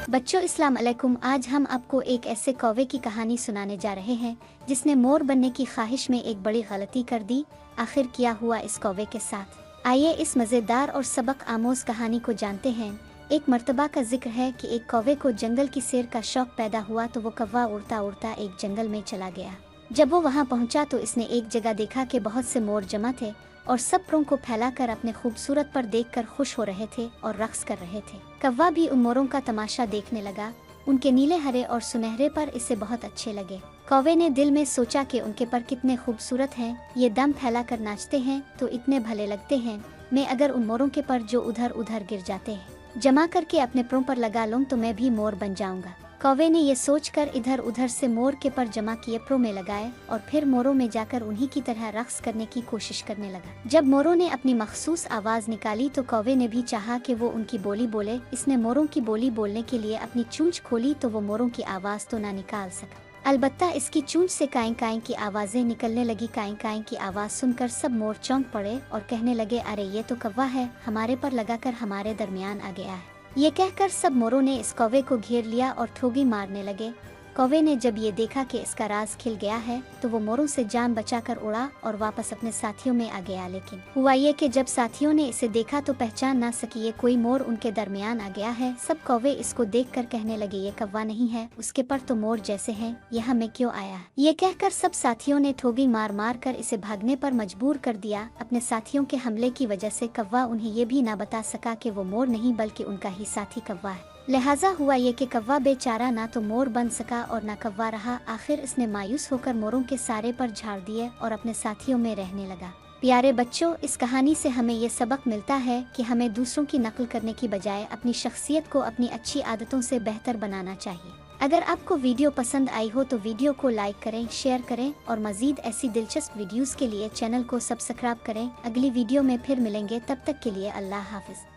बच्चों अस्सलाम अलैकुम। आज हम आपको एक ऐसे कौवे की कहानी सुनाने जा रहे हैं जिसने मोर बनने की ख्वाहिश में एक बड़ी गलती कर दी। आखिर क्या हुआ इस कौवे के साथ, आइए इस मज़ेदार और सबक आमोज कहानी को जानते हैं। एक मर्तबा का जिक्र है कि एक कौवे को जंगल की सैर का शौक पैदा हुआ तो वो कौवा उड़ता उड़ता एक जंगल में चला गया। जब वो वहाँ पहुँचा तो इसने एक जगह देखा कि बहुत से मोर जमा थे और सब परों को फैलाकर अपने खूबसूरत पर देखकर खुश हो रहे थे और रक्स कर रहे थे। कौवा भी उन मोरों का तमाशा देखने लगा। उनके नीले हरे और सुनहरे पर इसे बहुत अच्छे लगे। कौवे ने दिल में सोचा कि उनके पर कितने खूबसूरत हैं, ये दम फैलाकर नाचते हैं तो इतने भले लगते हैं। मैं अगर उन मोरों के पर जो उधर उधर गिर जाते हैं जमा करके अपने परों पर लगा लूँ तो मैं भी मोर बन जाऊंगा। कौवे ने ये सोचकर इधर उधर से मोर के पर जमा किए परों में लगाए और फिर मोरों में जाकर उन्हीं की तरह रक्स करने की कोशिश करने लगा। जब मोरों ने अपनी मखसूस आवाज़ निकाली तो कौवे ने भी चाहा कि वो उनकी बोली बोले। इसने मोरों की बोली बोलने के लिए अपनी चूंच खोली तो वो मोरों की आवाज़ तो ना निकाल सका, अलबत्ता इसकी चूंच से काई काई की आवाज़ें निकलने लगी। काई काई की आवाज़ सुनकर सब मोर चौंक पड़े और कहने लगे, अरे ये तो कौवा है, हमारे पर लगाकर हमारे दरमियान आ गया है। ये कहकर सब मोरों ने इस कौवे को घेर लिया और ठोगी मारने लगे। कौवे ने जब ये देखा कि इसका राज खिल गया है तो वो मोरों से जान बचाकर उड़ा और वापस अपने साथियों में आ गया। लेकिन हुआ ये कि जब साथियों ने इसे देखा तो पहचान ना सकी ये कोई मोर उनके दरमियान आ गया है। सब कौवे इसको देखकर कहने लगे, ये कौवा नहीं है, उसके पर तो मोर जैसे हैं, यह हमें क्यों आया। ये कहकर सब साथियों ने ठोगी मार मार कर इसे भागने पर मजबूर कर दिया। अपने साथियों के हमले की वजह से कौवा उन्हें ये भी ना बता सका कि वो मोर नहीं बल्कि उनका ही साथी कौवा है। लिहाजा हुआ ये कि कौवा बेचारा ना तो मोर बन सका और ना कौवा रहा। आखिर इसने मायूस होकर मोरों के सारे पर झाड़ दिए और अपने साथियों में रहने लगा। प्यारे बच्चों, इस कहानी से हमें ये सबक मिलता है कि हमें दूसरों की नकल करने की बजाय अपनी शख्सियत को अपनी अच्छी आदतों से बेहतर बनाना चाहिए। अगर आपको वीडियो पसंद आई हो तो वीडियो को लाइक करें, शेयर करें और मज़ीद ऐसी दिलचस्प वीडियोस के लिए चैनल को सब्सक्राइब करें। अगली वीडियो में फिर मिलेंगे, तब तक के लिए अल्लाह हाफिज़।